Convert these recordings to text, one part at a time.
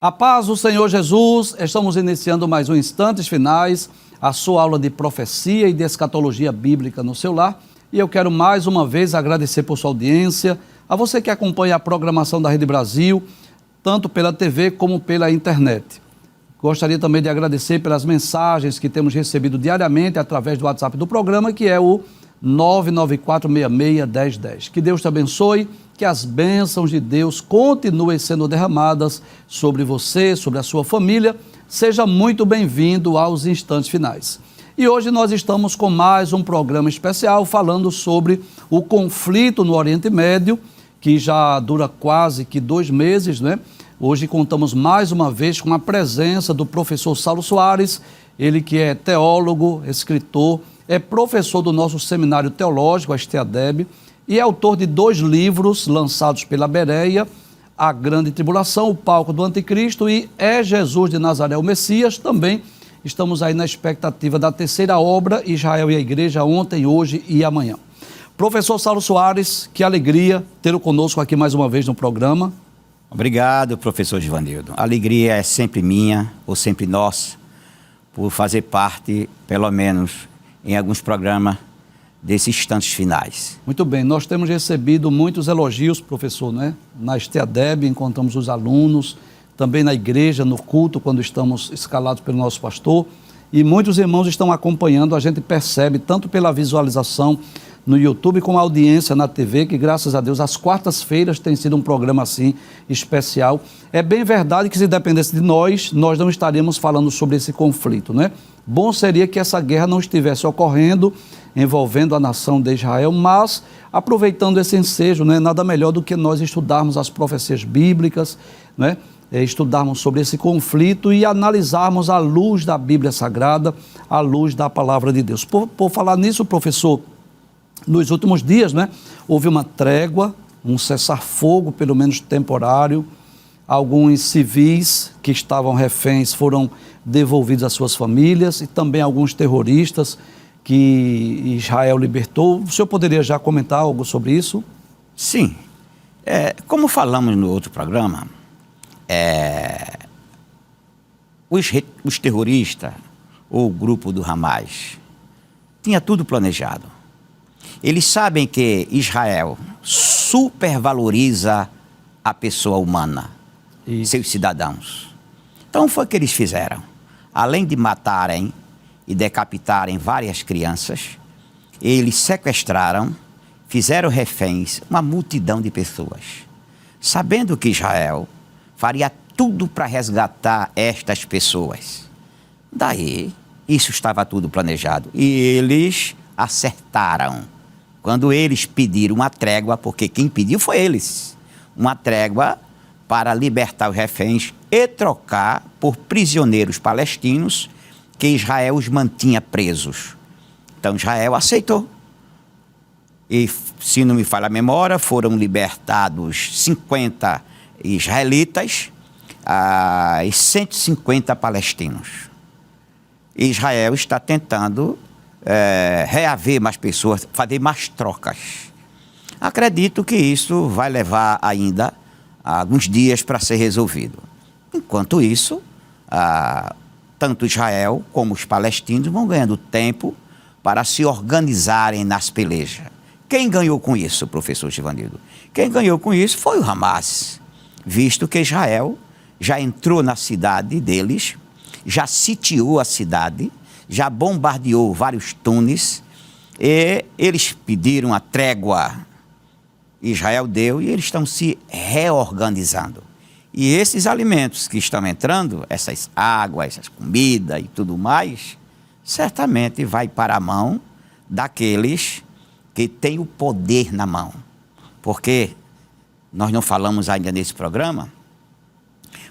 A paz do Senhor Jesus, estamos iniciando mais um Instantes Finais, a sua aula de profecia e de escatologia bíblica no seu lar. E eu quero mais uma vez agradecer por sua audiência, a você que acompanha a programação da Rede Brasil, tanto pela TV como pela internet. Gostaria também de agradecer pelas mensagens que temos recebido diariamente através do WhatsApp do programa, que é o 994661010. Que Deus te abençoe, que as bênçãos de Deus continuem sendo derramadas sobre você, sobre a sua família. Seja muito bem-vindo aos Instantes Finais. E hoje nós estamos com mais um programa especial falando sobre o conflito no Oriente Médio, que já dura quase que 2 meses, né? Hoje contamos mais uma vez com a presença do professor Saulo Soares, ele que é teólogo, escritor, é professor do nosso seminário teológico, a STADEB, e é autor de 2 livros lançados pela Bereia, A Grande Tribulação, O Palco do Anticristo e É Jesus de Nazaré o Messias. Também estamos aí na expectativa da 3ª obra, Israel e a Igreja, ontem, hoje e amanhã. Professor Saulo Soares, que alegria tê-lo conosco aqui mais uma vez no programa. Obrigado, professor Givanildo. A alegria é sempre minha, ou sempre nossa, por fazer parte, pelo menos, em alguns programas desses Instantes Finais. Muito bem, nós temos recebido muitos elogios, professor, né? Na STADEB encontramos os alunos, também na igreja, no culto, quando estamos escalados pelo nosso pastor, e muitos irmãos estão acompanhando, a gente percebe, tanto pela visualização no YouTube como a audiência na TV, que graças a Deus, às quartas-feiras tem sido um programa assim, especial. É bem verdade que se dependesse de nós não estaríamos falando sobre esse conflito, né? Bom seria que essa guerra não estivesse ocorrendo, envolvendo a nação de Israel, mas aproveitando esse ensejo, né, nada melhor do que nós estudarmos as profecias bíblicas, né, estudarmos sobre esse conflito e analisarmos à luz da Bíblia Sagrada, à luz da Palavra de Deus. Por falar nisso, professor, nos últimos dias, né, houve uma trégua, um cessar-fogo, pelo menos temporário. Alguns civis que estavam reféns foram devolvidos às suas famílias e também alguns terroristas que Israel libertou. O senhor poderia já comentar algo sobre isso? Sim. Como falamos no outro programa, os terroristas, ou o grupo do Hamas, tinha tudo planejado. Eles sabem que Israel supervaloriza a pessoa humana, seus cidadãos. Então foi o que eles fizeram. Além de matarem e decapitarem várias crianças, eles sequestraram, fizeram reféns uma multidão de pessoas, sabendo que Israel faria tudo para resgatar estas pessoas. Daí, isso estava tudo planejado. E eles acertaram. Quando eles pediram uma trégua, porque quem pediu foi eles, uma trégua para libertar os reféns e trocar por prisioneiros palestinos que Israel os mantinha presos. Então Israel aceitou. E, se não me falha a memória, foram libertados 50 israelitas e 150 palestinos. Israel está tentando reaver mais pessoas, fazer mais trocas. Acredito que isso vai levar ainda alguns dias para ser resolvido. Enquanto isso, tanto Israel como os palestinos vão ganhando tempo para se organizarem nas pelejas. Quem ganhou com isso, professor Givanildo? Quem ganhou com isso foi o Hamas, visto que Israel já entrou na cidade deles, já sitiou a cidade, já bombardeou vários túneis, e eles pediram a trégua. Israel deu e eles estão se reorganizando. E esses alimentos que estão entrando, essas águas, essas comidas e tudo mais, certamente vai para a mão daqueles que têm o poder na mão. Porque nós não falamos ainda nesse programa,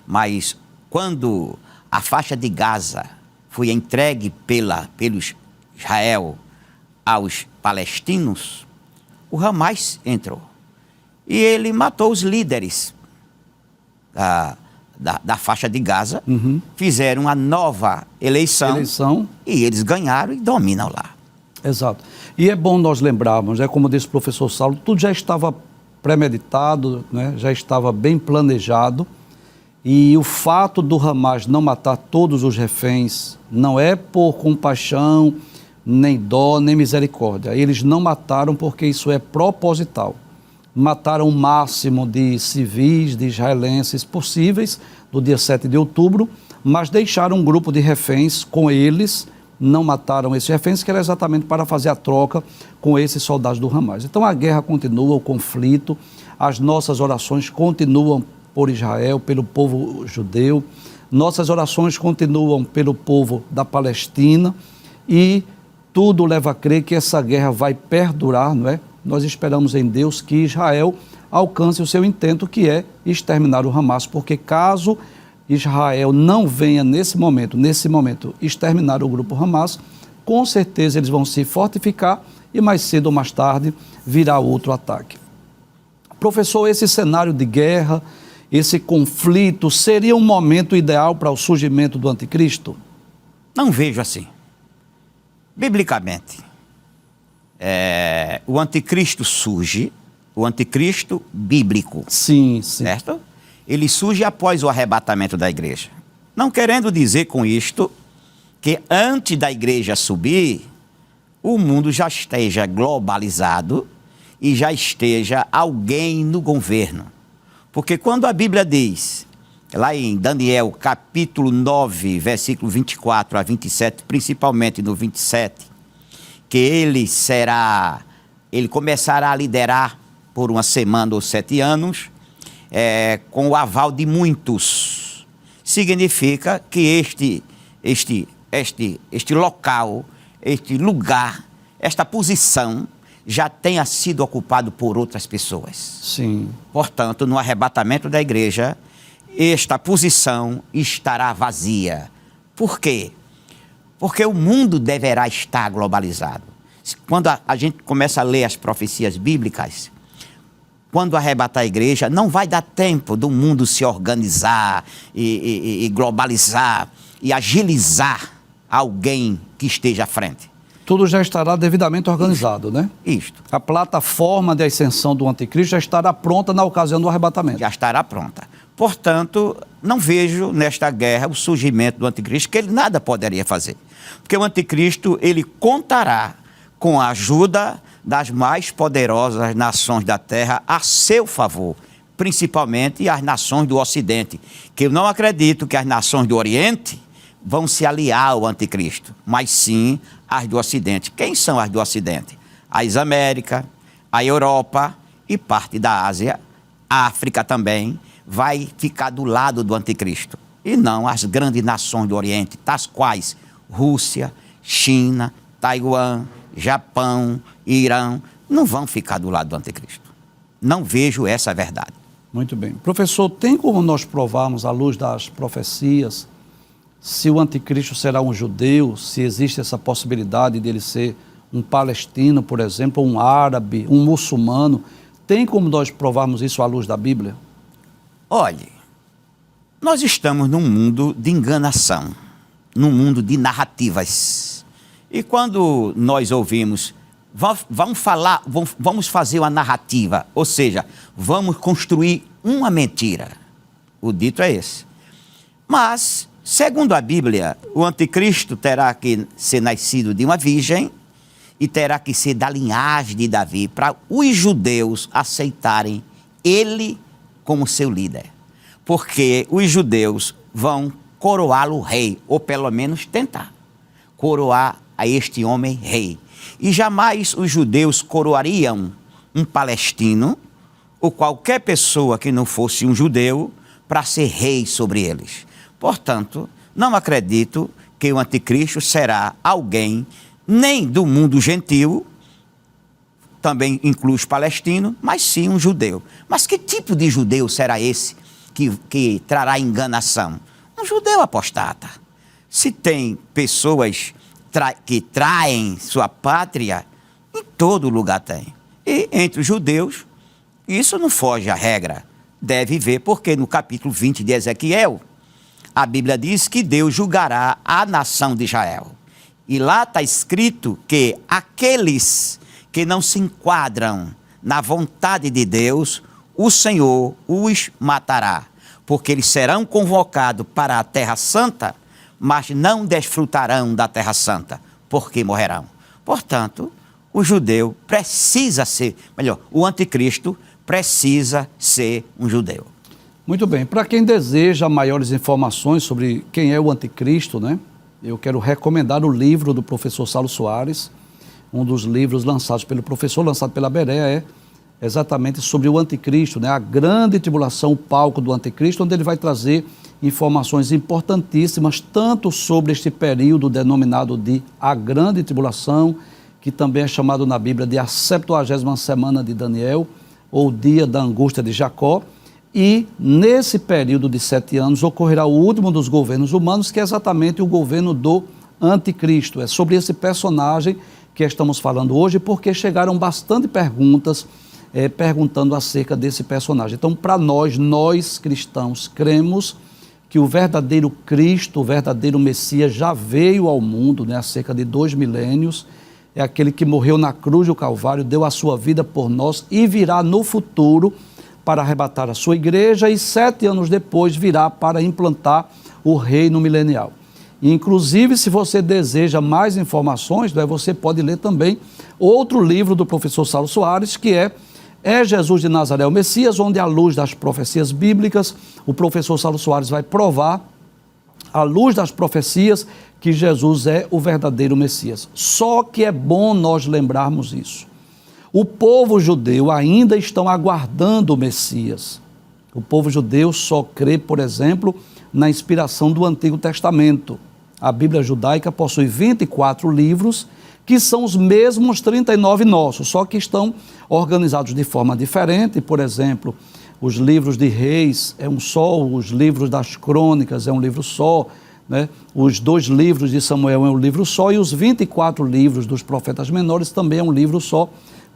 mas quando a faixa de Gaza foi entregue pelos Israel aos palestinos, o Hamas entrou. E ele matou os líderes da faixa de Gaza, fizeram uma nova eleição e eles ganharam e dominam lá. Exato. E é bom nós lembrarmos, como disse o professor Saulo, tudo já estava premeditado, né? Já estava bem planejado. E o fato do Hamas não matar todos os reféns não é por compaixão, nem dó, nem misericórdia. Eles não mataram porque isso é proposital. Mataram o máximo de civis, de israelenses possíveis, no dia 7 de outubro, mas deixaram um grupo de reféns com eles, não mataram esses reféns, que era exatamente para fazer a troca com esses soldados do Hamas. Então a guerra continua, o conflito, as nossas orações continuam por Israel, pelo povo judeu, nossas orações continuam pelo povo da Palestina e tudo leva a crer que essa guerra vai perdurar, não é? Nós esperamos em Deus que Israel alcance o seu intento, que é exterminar o Hamas, porque caso Israel não venha nesse momento, exterminar o grupo Hamas, com certeza eles vão se fortificar e mais cedo ou mais tarde virá outro ataque. Professor, esse cenário de guerra, esse conflito, seria um momento ideal para o surgimento do anticristo? Não vejo assim. Biblicamente, o anticristo surge, o anticristo bíblico. Sim, sim. Certo? Ele surge após o arrebatamento da igreja. Não querendo dizer com isto que antes da igreja subir, o mundo já esteja globalizado e já esteja alguém no governo. Porque quando a Bíblia diz, lá em Daniel capítulo 9, versículo 24 a 27, principalmente no 27, que ele começará a liderar por uma semana ou 7 anos, com o aval de muitos. Significa que este local, este lugar, esta posição já tenha sido ocupado por outras pessoas. Sim. Portanto, no arrebatamento da igreja, esta posição estará vazia. Por quê? Porque o mundo deverá estar globalizado. Quando a gente começa a ler as profecias bíblicas, quando arrebatar a igreja, não vai dar tempo do mundo se organizar e globalizar e agilizar alguém que esteja à frente. Tudo já estará devidamente organizado, né? Isto. A plataforma de ascensão do anticristo já estará pronta na ocasião do arrebatamento. Já estará pronta. Portanto, não vejo nesta guerra o surgimento do anticristo, que ele nada poderia fazer. Porque o anticristo, ele contará com a ajuda das mais poderosas nações da terra a seu favor, principalmente as nações do Ocidente, que eu não acredito que as nações do Oriente vão se aliar ao anticristo, mas sim as do Ocidente. Quem são as do Ocidente? As Américas, a Europa e parte da Ásia, a África também, vai ficar do lado do anticristo. E não as grandes nações do Oriente, tais quais Rússia, China, Taiwan, Japão, Irã, não vão ficar do lado do anticristo. Não vejo essa verdade. Muito bem. Professor, tem como nós provarmos, à luz das profecias, se o anticristo será um judeu, se existe essa possibilidade de ele ser um palestino, por exemplo, um árabe, um muçulmano? Tem como nós provarmos isso à luz da Bíblia? Olhe, nós estamos num mundo de enganação, num mundo de narrativas. E quando nós ouvimos, vamos fazer uma narrativa, ou seja, vamos construir uma mentira. O dito é esse. Mas, segundo a Bíblia, o anticristo terá que ser nascido de uma virgem e terá que ser da linhagem de Davi, para os judeus aceitarem ele como seu líder. Porque os judeus vão coroá-lo rei, ou pelo menos tentar coroar a este homem rei. E jamais os judeus coroariam um palestino ou qualquer pessoa que não fosse um judeu para ser rei sobre eles. Portanto, não acredito que o anticristo será alguém nem do mundo gentil, também inclui os palestinos, mas sim um judeu. Mas que tipo de judeu será esse que trará enganação? Um judeu apostata. Se tem pessoas que traem sua pátria, em todo lugar tem. E entre os judeus, isso não foge à regra. Deve ver, porque no capítulo 20 de Ezequiel, a Bíblia diz que Deus julgará a nação de Israel. E lá está escrito que aqueles que não se enquadram na vontade de Deus, o Senhor os matará. porque eles serão convocados para a terra santa, mas não desfrutarão da terra santa, porque morrerão. Portanto, o judeu precisa ser, melhor, o anticristo precisa ser um judeu. Muito bem. Para quem deseja maiores informações sobre quem é o anticristo, né? Eu quero recomendar o livro do professor Saulo Soares, um dos livros lançados pelo professor, lançado pela Berea, é exatamente sobre o anticristo, né? A grande tribulação, o palco do anticristo, onde ele vai trazer informações importantíssimas, tanto sobre este período denominado de a grande tribulação, que também é chamado na Bíblia de a 70ª semana de Daniel, ou dia da angústia de Jacó, e nesse período de 7 anos ocorrerá o último dos governos humanos, que é exatamente o governo do anticristo. É sobre esse personagem que estamos falando hoje, porque chegaram bastante perguntas perguntando acerca desse personagem. Então, para nós cristãos, cremos que o verdadeiro Cristo, o verdadeiro Messias já veio ao mundo, né, há cerca de 2 milênios, é aquele que morreu na cruz do Calvário, deu a sua vida por nós e virá no futuro para arrebatar a sua igreja e 7 anos depois virá para implantar o reino milenial. Inclusive, se você deseja mais informações, você pode ler também outro livro do professor Saulo Soares, que é Jesus de Nazaré, o Messias, onde à luz das profecias bíblicas, o professor Saulo Soares vai provar, à luz das profecias, que Jesus é o verdadeiro Messias. Só que é bom nós lembrarmos isso. O povo judeu ainda estão aguardando o Messias. O povo judeu só crê, por exemplo, na inspiração do Antigo Testamento. A Bíblia judaica possui 24 livros, que são os mesmos 39 nossos, só que estão organizados de forma diferente. Por exemplo, os livros de Reis é um só, os livros das Crônicas é um livro só, né? Os 2 livros de Samuel é um livro só, e os 24 livros dos profetas menores também é um livro só.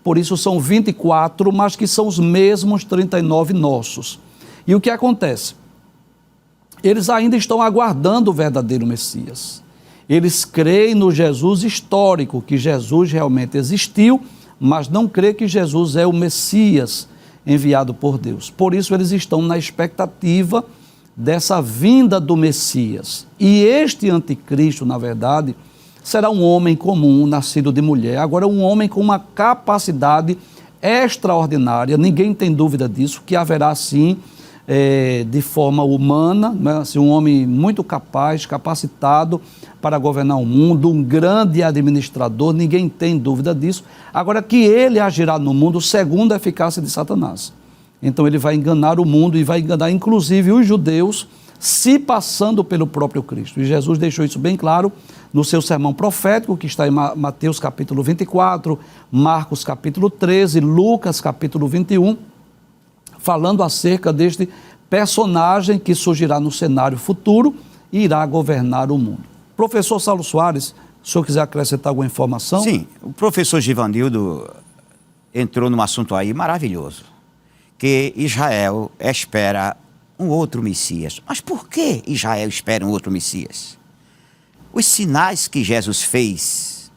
Por isso são 24, mas que são os mesmos 39 nossos. E o que acontece? Eles ainda estão aguardando o verdadeiro Messias. Eles creem no Jesus histórico, que Jesus realmente existiu, mas não creem que Jesus é o Messias enviado por Deus. Por isso eles estão na expectativa dessa vinda do Messias. E este anticristo, na verdade, será um homem comum, nascido de mulher. Agora, um homem com uma capacidade extraordinária, ninguém tem dúvida disso, que haverá sim, de forma humana, né? Assim, um homem muito capaz, capacitado para governar o mundo, um grande administrador, ninguém tem dúvida disso. Agora, que ele agirá no mundo segundo a eficácia de Satanás. Então ele vai enganar o mundo e vai enganar inclusive os judeus, se passando pelo próprio Cristo. E Jesus deixou isso bem claro no seu sermão profético, que está em Mateus capítulo 24, Marcos capítulo 13, Lucas capítulo 21, falando acerca deste personagem que surgirá no cenário futuro e irá governar o mundo. Professor Saulo Soares, se o senhor quiser acrescentar alguma informação? Sim, o professor Givanildo entrou num assunto aí maravilhoso, que Israel espera um outro Messias. Mas por que Israel espera um outro Messias? Os sinais que Jesus fez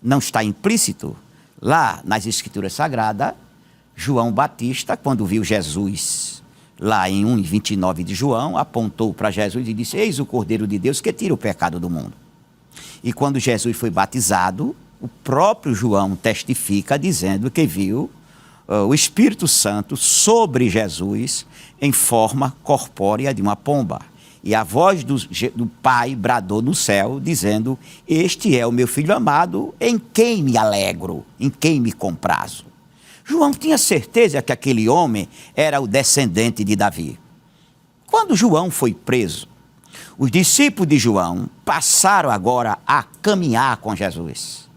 não está implícito lá nas Escrituras Sagradas. João Batista, quando viu Jesus lá em 1:29 de João, apontou para Jesus e disse: eis o Cordeiro de Deus que tira o pecado do mundo. E quando Jesus foi batizado, o próprio João testifica dizendo que viu o Espírito Santo sobre Jesus em forma corpórea de uma pomba. E a voz do Pai bradou no céu, dizendo: este é o meu Filho amado, em quem me alegro, em quem me comprazo. João tinha certeza que aquele homem era o descendente de Davi. Quando João foi preso, os discípulos de João passaram agora a caminhar com Jesus.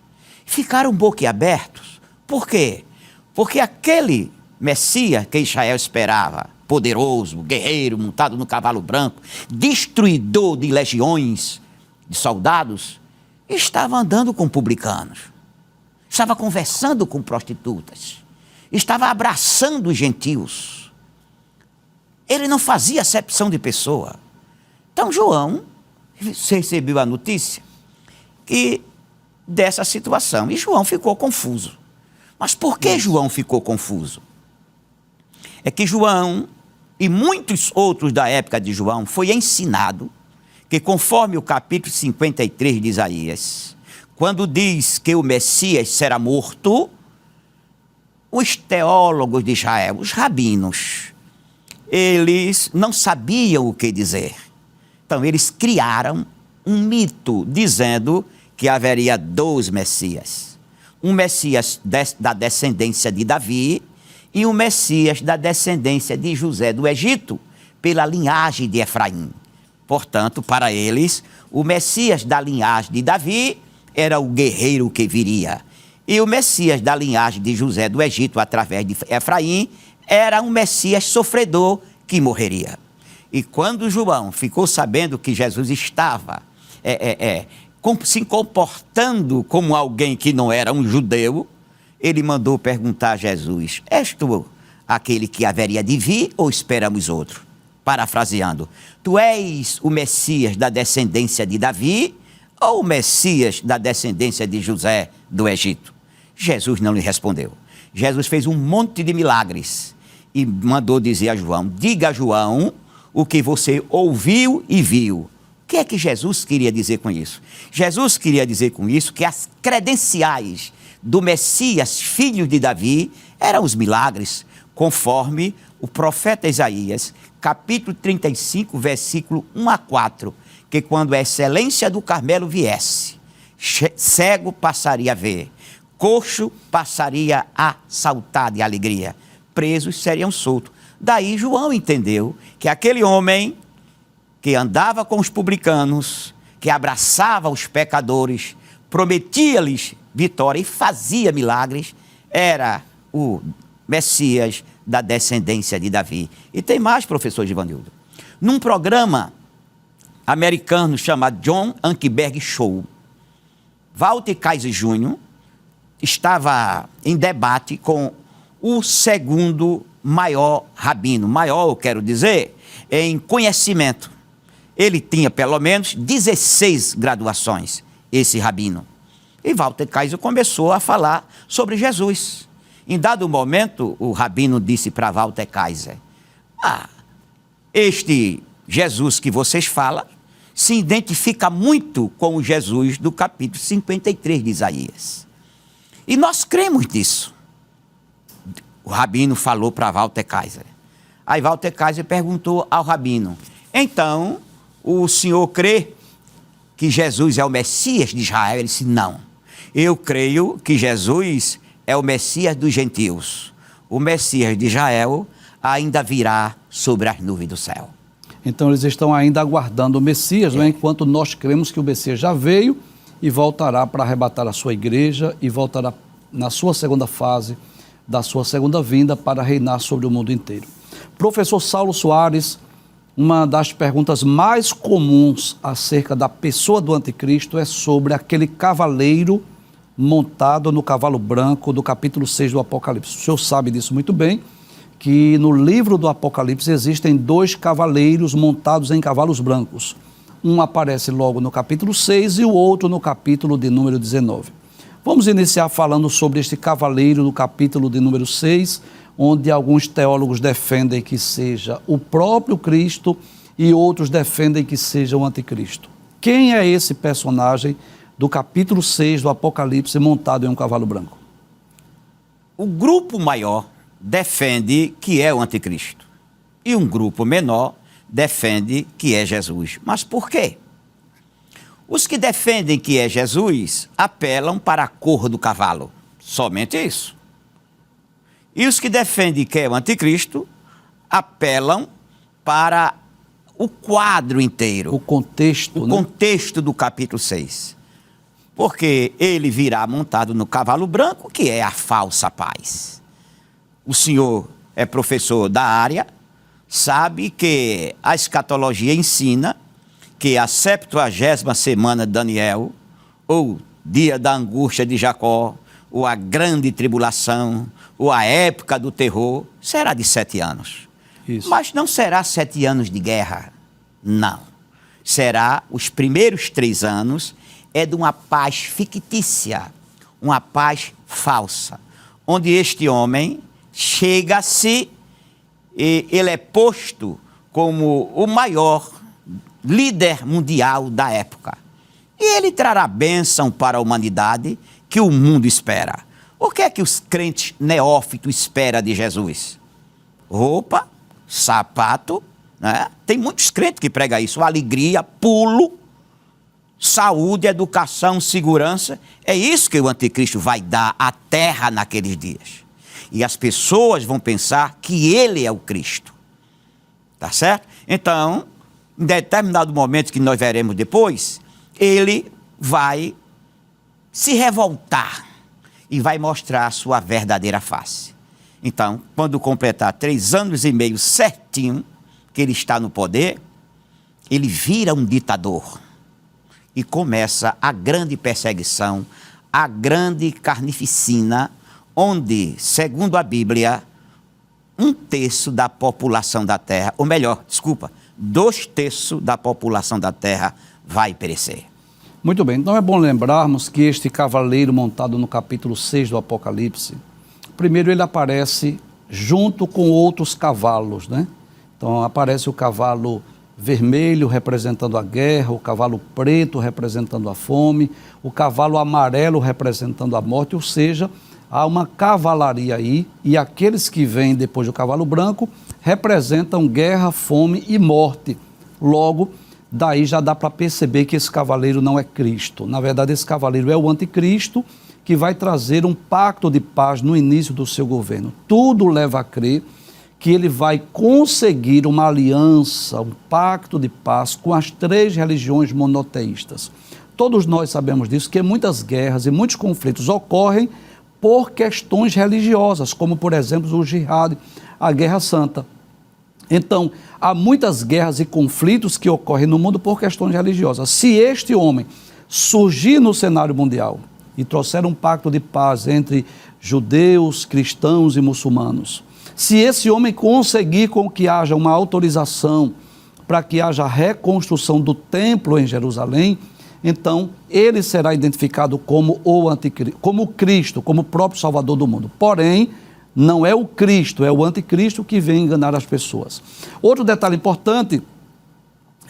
Ficaram boquiabertos. Por quê? Porque aquele Messias que Israel esperava, poderoso, guerreiro, montado no cavalo branco, destruidor de legiões de soldados, estava andando com publicanos, estava conversando com prostitutas, estava abraçando os gentios. Ele não fazia acepção de pessoa. Então João recebeu a notícia dessa situação e João ficou confuso. Mas por que João ficou confuso? É que João e muitos outros da época de João, foi ensinado que, conforme o capítulo 53 de Isaías, quando diz que o Messias será morto, os teólogos de Israel, os rabinos, eles não sabiam o que dizer. Então, eles criaram um mito dizendo que haveria 2 Messias. Um Messias da descendência de Davi e um Messias da descendência de José do Egito, pela linhagem de Efraim. Portanto, para eles, o Messias da linhagem de Davi era o guerreiro que viria. E o Messias da linhagem de José do Egito, através de Efraim, era um Messias sofredor que morreria. E quando João ficou sabendo que Jesus estava se comportando como alguém que não era um judeu, ele mandou perguntar a Jesus: és tu aquele que haveria de vir ou esperamos outro? Parafraseando, tu és o Messias da descendência de Davi ou o Messias da descendência de José do Egito? Jesus não lhe respondeu. Jesus fez um monte de milagres e mandou dizer a João: diga a João o que você ouviu e viu. O que é que Jesus queria dizer com isso? Jesus queria dizer com isso que as credenciais do Messias, filho de Davi, eram os milagres, conforme o profeta Isaías, capítulo 35, versículo 1 a 4, que quando a excelência do Carmelo viesse, cego passaria a ver, coxo passaria a saltar de alegria, presos seriam soltos. Daí João entendeu que aquele homem que andava com os publicanos, que abraçava os pecadores, prometia-lhes vitória e fazia milagres, era o Messias da descendência de Davi. E tem mais, professor Givanildo. Num programa americano chamado John Ankerberg Show, Walter Kaiser Jr. estava em debate com o segundo maior rabino. Maior, eu quero dizer, em conhecimento. Ele tinha pelo menos 16 graduações, esse rabino. E Walter Kaiser começou a falar sobre Jesus. Em dado momento, o rabino disse para Walter Kaiser: este Jesus que vocês falam se identifica muito com o Jesus do capítulo 53 de Isaías. E nós cremos nisso. O rabino falou para Walter Kaiser. Aí Walter Kaiser perguntou ao rabino: então, o senhor crê que Jesus é o Messias de Israel? Ele disse: não. Eu creio que Jesus é o Messias dos gentios. O Messias de Israel ainda virá sobre as nuvens do céu. Então eles estão ainda aguardando o Messias, né? Enquanto nós cremos que o Messias já veio e voltará para arrebatar a sua igreja e voltará na sua segunda fase da sua segunda vinda para reinar sobre o mundo inteiro. Professor Saulo Soares, uma das perguntas mais comuns acerca da pessoa do anticristo é sobre aquele cavaleiro montado no cavalo branco do capítulo 6 do Apocalipse. O senhor sabe disso muito bem, que no livro do Apocalipse existem 2 cavaleiros montados em cavalos brancos. Um aparece logo no capítulo 6 e o outro no capítulo de número 19. Vamos iniciar falando sobre este cavaleiro do capítulo de número 6, onde alguns teólogos defendem que seja o próprio Cristo e outros defendem que seja o anticristo. Quem é esse personagem do capítulo 6 do Apocalipse montado em um cavalo branco? O grupo maior defende que é o anticristo e um grupo menor defende que é Jesus. Mas por quê? Os que defendem que é Jesus apelam para a cor do cavalo, somente isso. E os que defendem que é o anticristo apelam para o quadro inteiro. O contexto, o contexto do capítulo 6. Porque ele virá montado no cavalo branco, que é a falsa paz. O senhor é professor da área, sabe que a escatologia ensina que a 70ª semana de Daniel, ou dia da angústia de Jacó, ou a grande tribulação, ou a época do terror, será de 7 anos. Isso. Mas não será 7 anos de guerra, não. Será os primeiros 3 anos, é de uma paz fictícia, uma paz falsa, onde este homem chega-se e ele é posto como o maior líder mundial da época. E ele trará bênção para a humanidade que o mundo espera. O que é que os crentes neófitos esperam de Jesus? Roupa, sapato, né? Tem muitos crentes que pregam isso, alegria, pulo, saúde, educação, segurança. É isso que o anticristo vai dar à terra naqueles dias. E as pessoas vão pensar que ele é o Cristo. Tá certo? Então, em determinado momento que nós veremos depois, ele vai se revoltar e vai mostrar a sua verdadeira face. Então, quando completar 3 anos e meio certinho que ele está no poder, ele vira um ditador e começa a grande perseguição, a grande carnificina, onde, segundo a Bíblia, 1/3 da população da terra, ou melhor, 2/3 da população da terra vai perecer. Muito bem, então é bom lembrarmos que este cavaleiro montado no capítulo 6 do Apocalipse, primeiro ele aparece junto com outros cavalos, né? Então aparece o cavalo vermelho representando a guerra, o cavalo preto representando a fome, o cavalo amarelo representando a morte, ou seja, há uma cavalaria aí, e aqueles que vêm depois do cavalo branco representam guerra, fome e morte. Logo, daí já dá para perceber que esse cavaleiro não é Cristo. Na verdade, esse cavaleiro é o anticristo, que vai trazer um pacto de paz no início do seu governo. Tudo leva a crer que ele vai conseguir uma aliança, um pacto de paz com as 3 religiões monoteístas. Todos nós sabemos disso, que muitas guerras e muitos conflitos ocorrem por questões religiosas, como, por exemplo, o jihad, a Guerra Santa. Então, há muitas guerras e conflitos que ocorrem no mundo por questões religiosas. Se este homem surgir no cenário mundial e trouxer um pacto de paz entre judeus, cristãos e muçulmanos, se esse homem conseguir com que haja uma autorização para que haja a reconstrução do templo em Jerusalém, então ele será identificado como o anticristo, como Cristo, como o próprio Salvador do mundo. Porém, não é o Cristo, é o anticristo que vem enganar as pessoas. Outro detalhe importante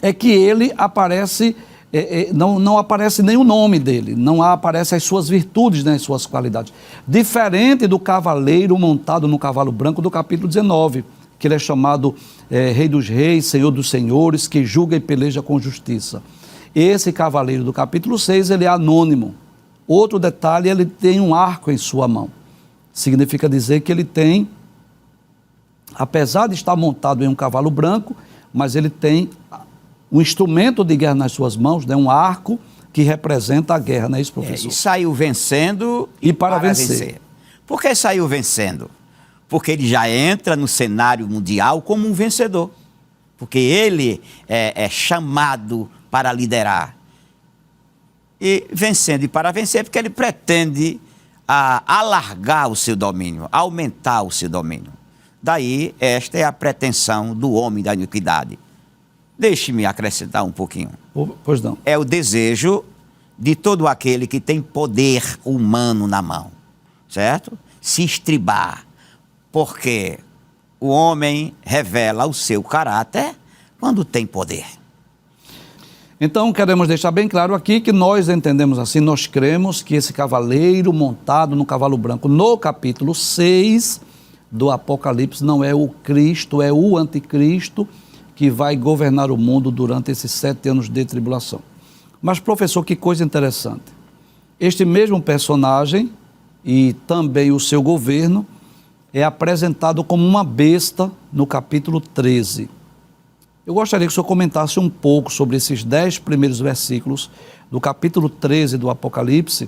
é que ele aparece, não aparece nem o nome dele, não aparece as suas virtudes, nem as suas qualidades. Diferente do cavaleiro montado no cavalo branco do capítulo 19, que ele é chamado Rei dos Reis, Senhor dos Senhores, que julga e peleja com justiça. Esse cavaleiro do capítulo 6, ele é anônimo. Outro detalhe, ele tem um arco em sua mão. Significa dizer que ele tem, apesar de estar montado em um cavalo branco, mas ele tem um instrumento de guerra nas suas mãos, né? Um arco que representa a guerra, não é isso, professor? E saiu vencendo e para vencer. Por que saiu vencendo? Porque ele já entra no cenário mundial como um vencedor. Porque ele é chamado para liderar. E vencendo e para vencer, porque ele pretende alargar o seu domínio, aumentar o seu domínio. Daí, esta é a pretensão do homem da iniquidade. Deixe-me acrescentar um pouquinho. Pois não. É o desejo de todo aquele que tem poder humano na mão, certo? Se estribar, porque o homem revela o seu caráter quando tem poder. Então, queremos deixar bem claro aqui que nós entendemos assim, nós cremos que esse cavaleiro montado no cavalo branco, no capítulo 6 do Apocalipse, não é o Cristo, é o anticristo que vai governar o mundo durante esses 7 anos de tribulação. Mas, professor, que coisa interessante. Este mesmo personagem e também o seu governo é apresentado como uma besta no capítulo 13. Eu gostaria que o senhor comentasse um pouco sobre esses 10 primeiros versículos do capítulo 13 do Apocalipse,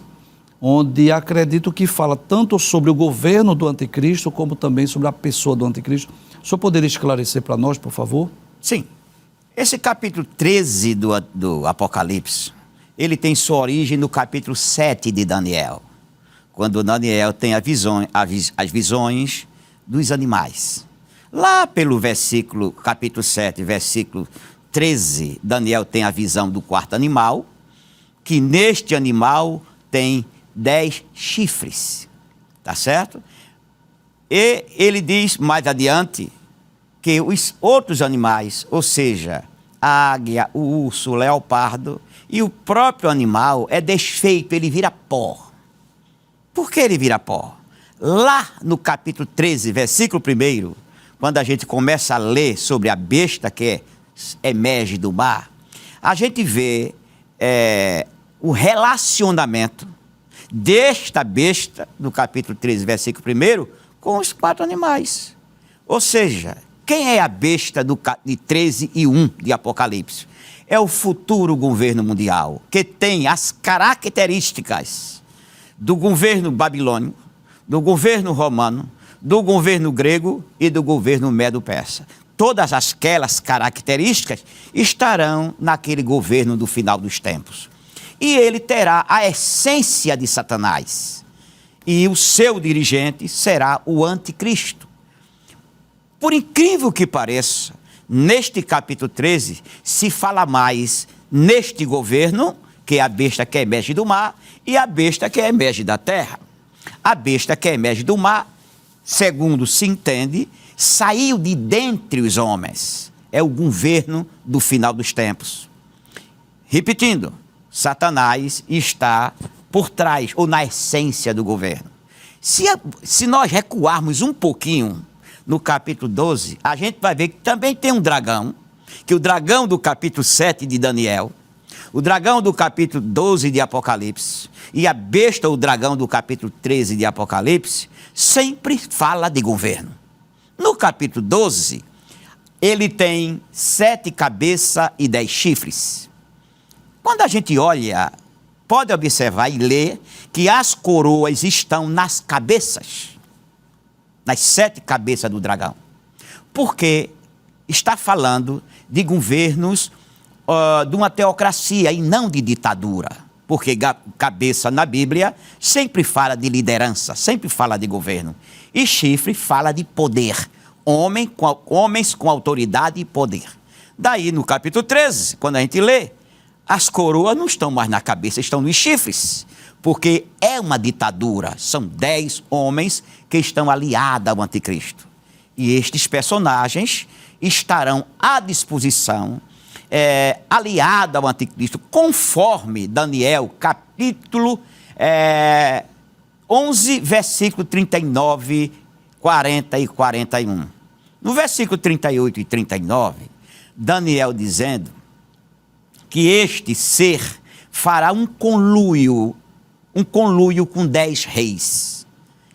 onde acredito que fala tanto sobre o governo do anticristo, como também sobre a pessoa do anticristo. O senhor poderia esclarecer para nós, por favor? Sim. Esse capítulo 13 do Apocalipse, ele tem sua origem no capítulo 7 de Daniel, quando Daniel tem as visões dos animais. Lá pelo capítulo 7, versículo 13, Daniel tem a visão do 4º animal, que neste animal tem 10 chifres, tá certo? E ele diz mais adiante que os outros animais, ou seja, a águia, o urso, o leopardo e o próprio animal é desfeito, ele vira pó. Por que ele vira pó? Lá no capítulo 13, versículo 1, quando a gente começa a ler sobre a besta que emerge do mar, a gente vê o relacionamento desta besta, no capítulo 13, versículo 1, com os 4 animais. Ou seja, quem é a besta de 13 e 1 de Apocalipse? É o futuro governo mundial, que tem as características do governo babilônico, do governo romano, do governo grego e do governo medo-persa. Todas aquelas características estarão naquele governo do final dos tempos. E ele terá a essência de Satanás. E o seu dirigente será o anticristo. Por incrível que pareça, neste capítulo 13, se fala mais neste governo, que é a besta que emerge do mar, e a besta que emerge da terra. A besta que emerge do mar, segundo se entende, saiu de dentre os homens. É o governo do final dos tempos. Repetindo, Satanás está por trás, ou na essência do governo. Se nós recuarmos um pouquinho no capítulo 12, a gente vai ver que também tem um dragão, que o dragão do capítulo 7 de Daniel, o dragão do capítulo 12 de Apocalipse, e a besta, o dragão do capítulo 13 de Apocalipse, sempre fala de governo. No capítulo 12, ele tem 7 cabeças e 10 chifres. Quando a gente olha, pode observar e ler que as coroas estão nas cabeças, nas 7 cabeças do dragão. Porque está falando de governos de uma teocracia e não de ditadura. Porque cabeça na Bíblia sempre fala de liderança, sempre fala de governo. E chifre fala de poder, homens com autoridade e poder. Daí no capítulo 13, quando a gente lê, as coroas não estão mais na cabeça, estão nos chifres, porque é uma ditadura. São 10 homens que estão aliados ao anticristo. E estes personagens estarão à disposição, aliados ao anticristo, conforme Daniel, capítulo 11, versículo 39, 40 e 41. No versículo 38 e 39, Daniel dizendo que este ser fará um conluio com 10 reis.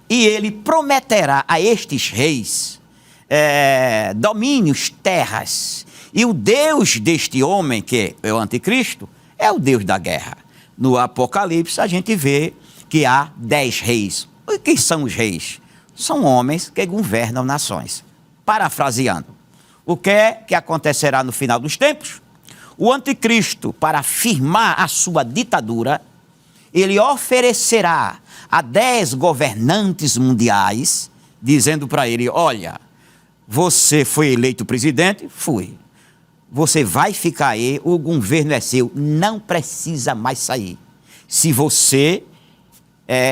E ele prometerá a estes reis domínios, terras. E o Deus deste homem, que é o anticristo, é o Deus da guerra. No Apocalipse, a gente vê que há 10 reis. E quem são os reis? São homens que governam nações. Parafraseando, o que é que acontecerá no final dos tempos? O anticristo, para firmar a sua ditadura, ele oferecerá a 10 governantes mundiais, dizendo para ele: olha, você foi eleito presidente? Fui. Você vai ficar aí, o governo é seu, não precisa mais sair, se você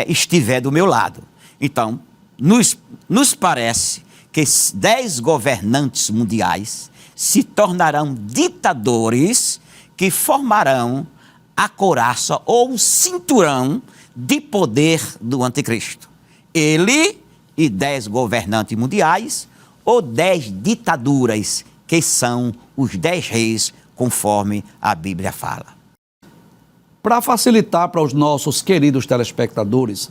estiver do meu lado. Então, nos parece que 10 governantes mundiais se tornarão ditadores que formarão a couraça ou o cinturão de poder do anticristo. Ele e 10 governantes mundiais ou 10 ditaduras, que são os 10 reis, conforme a Bíblia fala. Para facilitar para os nossos queridos telespectadores,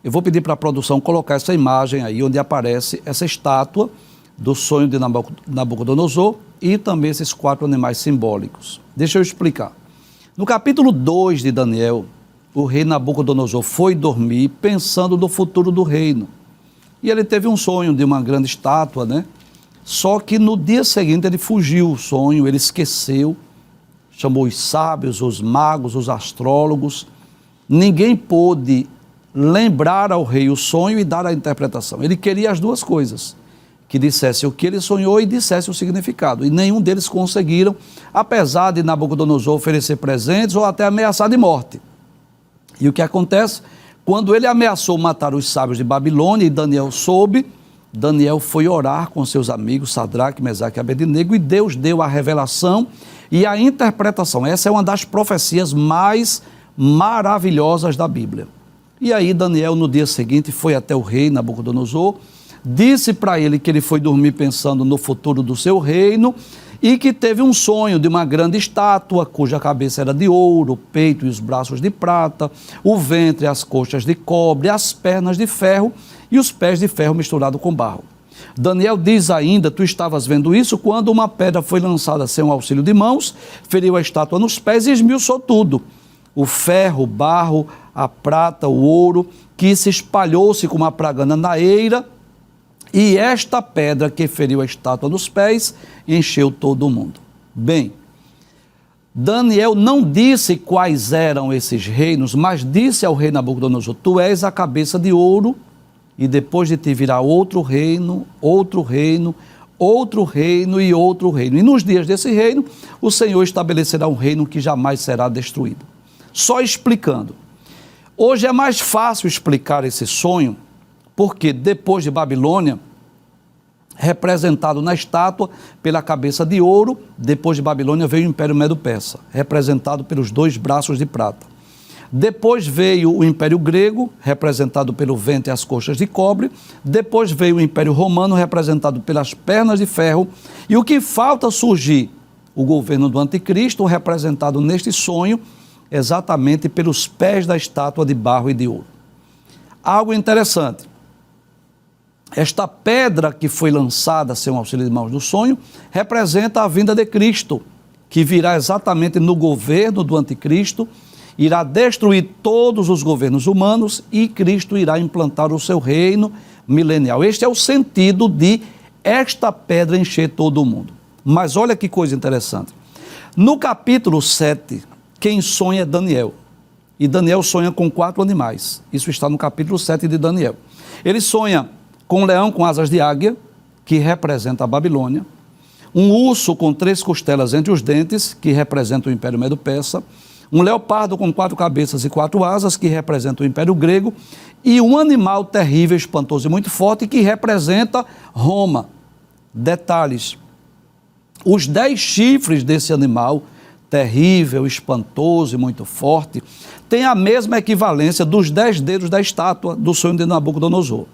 eu vou pedir para a produção colocar essa imagem aí, onde aparece essa estátua do sonho de Nabucodonosor e também esses 4 animais simbólicos. Deixa eu explicar. No capítulo 2 de Daniel, o rei Nabucodonosor foi dormir pensando no futuro do reino. E ele teve um sonho de uma grande estátua, né? Só que no dia seguinte ele fugiu o sonho, ele esqueceu, chamou os sábios, os magos, os astrólogos. Ninguém pôde lembrar ao rei o sonho e dar a interpretação. Ele queria as duas coisas, que dissesse o que ele sonhou e dissesse o significado. E nenhum deles conseguiram, apesar de Nabucodonosor oferecer presentes ou até ameaçar de morte. E o que acontece? Quando ele ameaçou matar os sábios de Babilônia e Daniel soube, Daniel foi orar com seus amigos, Sadraque, Mesaque e Abednego, e Deus deu a revelação e a interpretação. Essa é uma das profecias mais maravilhosas da Bíblia. E aí Daniel, no dia seguinte, foi até o rei Nabucodonosor, disse para ele que ele foi dormir pensando no futuro do seu reino e que teve um sonho de uma grande estátua, cuja cabeça era de ouro, o peito e os braços de prata, o ventre e as coxas de cobre, as pernas de ferro e os pés de ferro misturado com barro. Daniel diz ainda: tu estavas vendo isso quando uma pedra foi lançada sem o auxílio de mãos, feriu a estátua nos pés e esmiuçou tudo. O ferro, o barro, a prata, o ouro, que se espalhou-se como uma pragana na eira, e esta pedra que feriu a estátua nos pés encheu todo o mundo. Bem, Daniel não disse quais eram esses reinos, mas disse ao rei Nabucodonosor: tu és a cabeça de ouro, e depois de ti virá outro reino, outro reino, outro reino e outro reino. E nos dias desse reino, o Senhor estabelecerá um reino que jamais será destruído. Só explicando. Hoje é mais fácil explicar esse sonho, porque depois de Babilônia, representado na estátua pela cabeça de ouro, depois de Babilônia veio o Império Medo-Persa, representado pelos 2 braços de prata. Depois veio o Império Grego, representado pelo ventre e as coxas de cobre. Depois veio o Império Romano, representado pelas pernas de ferro. E o que falta surgir? O governo do Anticristo, representado neste sonho, exatamente pelos pés da estátua de barro e de ouro. Algo interessante. Esta pedra que foi lançada sem o auxílio de mãos do sonho, representa a vinda de Cristo, que virá exatamente no governo do Anticristo, irá destruir todos os governos humanos e Cristo irá implantar o seu reino milenial. Este é o sentido de esta pedra encher todo o mundo. Mas olha que coisa interessante. No capítulo 7, quem sonha é Daniel. E Daniel sonha com 4 animais. Isso está no capítulo 7 de Daniel. Ele sonha com um leão com asas de águia, que representa a Babilônia, um urso com 3 costelas entre os dentes, que representa o Império Medo-Persa, um leopardo com 4 cabeças e 4 asas, que representa o Império Grego, e um animal terrível, espantoso e muito forte, que representa Roma. Detalhes: os 10 chifres desse animal, terrível, espantoso e muito forte, têm a mesma equivalência dos 10 dedos da estátua do sonho de Nabucodonosor.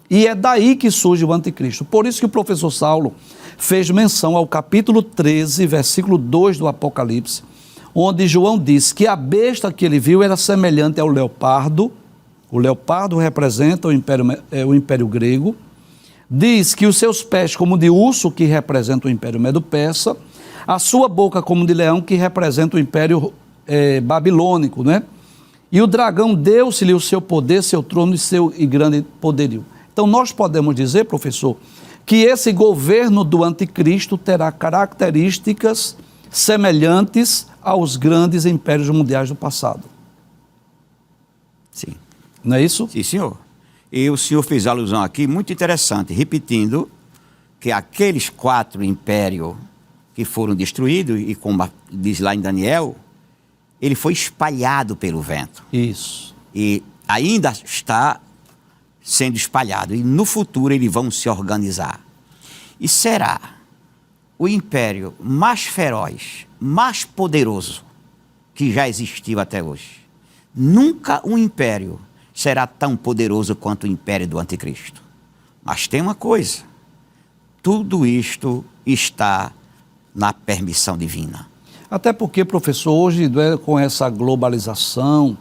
E é daí que surge o anticristo. Por isso que o professor Saulo fez menção ao capítulo 13, versículo 2 do Apocalipse, onde João diz que a besta que ele viu era semelhante ao leopardo. O leopardo representa o Império Grego. Diz que os seus pés como de urso, que representa o Império Medo-Persa, a sua boca como de leão, que representa o Império Babilônico, né? E o dragão deu-se-lhe o seu poder, seu trono e grande poderio. Então nós podemos dizer, professor, que esse governo do anticristo terá características semelhantes aos grandes impérios mundiais do passado. Sim. Não é isso? Sim, senhor. E o senhor fez alusão aqui, muito interessante, repetindo que aqueles 4 impérios que foram destruídos, e como diz lá em Daniel, ele foi espalhado pelo vento. Isso. E ainda está sendo espalhado. E no futuro eles vão se organizar. E será o império mais feroz, mais poderoso que já existiu até hoje. Nunca um império será tão poderoso quanto o império do anticristo. Mas tem uma coisa: tudo isto está na permissão divina. Até porque, professor, hoje com essa globalização,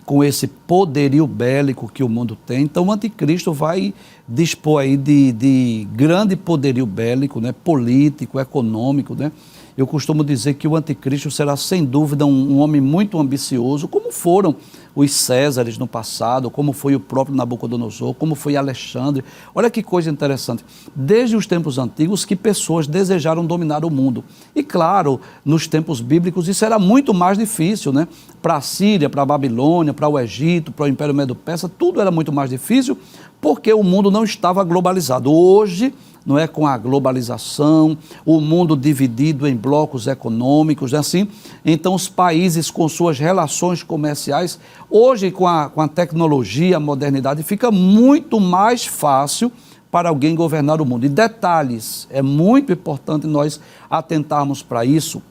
com esse poderio bélico que o mundo tem, então o anticristo vai dispor aí de grande poderio bélico, né, político, econômico, né? Eu costumo dizer que o anticristo será sem dúvida um homem muito ambicioso, como foram os Césares no passado, como foi o próprio Nabucodonosor, como foi Alexandre. Olha que coisa interessante. Desde os tempos antigos que pessoas desejaram dominar o mundo. E claro, nos tempos bíblicos isso era muito mais difícil, né? Para a Síria, para a Babilônia, para o Egito, para o Império Medo-Persa, tudo era muito mais difícil porque o mundo não estava globalizado. Hoje, não é, com a globalização, o mundo dividido em blocos econômicos, assim, então os países com suas relações comerciais, hoje com a tecnologia, a modernidade, fica muito mais fácil para alguém governar o mundo. E detalhes, é muito importante nós atentarmos para isso,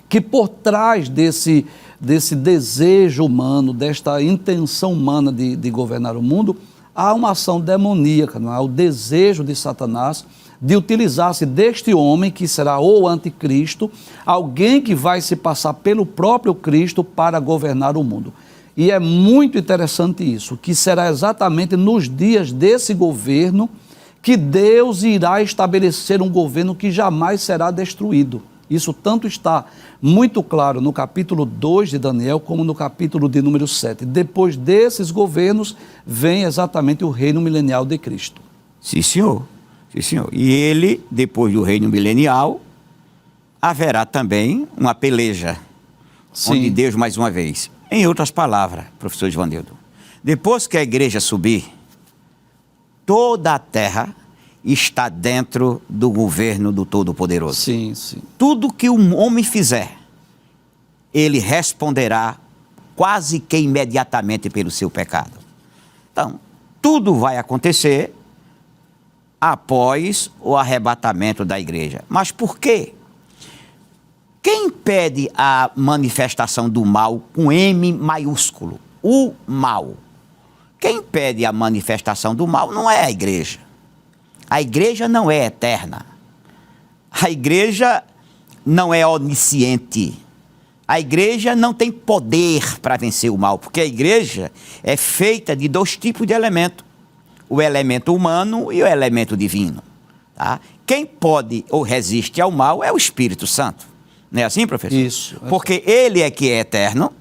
que por trás desse desejo humano, desta intenção humana de governar o mundo, há uma ação demoníaca, não é? O desejo de Satanás de utilizar-se deste homem, que será o anticristo, alguém que vai se passar pelo próprio Cristo para governar o mundo. E é muito interessante isso, que será exatamente nos dias desse governo que Deus irá estabelecer um governo que jamais será destruído. Isso tanto está muito claro no capítulo 2 de Daniel, como no capítulo de número 7. Depois desses governos, vem exatamente o reino milenial de Cristo. Sim, senhor. Sim, senhor. E ele, depois do reino milenial, haverá também uma peleja, onde Deus, mais uma vez... Em outras palavras, professor Ivanildo, depois que a igreja subir, toda a terra está dentro do governo do Todo-Poderoso. Sim, sim. Tudo que um homem fizer, ele responderá quase que imediatamente pelo seu pecado. Então, tudo vai acontecer após o arrebatamento da igreja. Mas por quê? Quem impede a manifestação do mal com M maiúsculo? O mal. Quem impede a manifestação do mal não é a igreja. A igreja não é eterna. A igreja não é onisciente. A igreja não tem poder para vencer o mal, porque a igreja é feita de dois tipos de elementos: o elemento humano e o elemento divino. Tá? Quem pode ou resiste ao mal é o Espírito Santo. Não é assim, professor? Isso. Porque ele é que é eterno.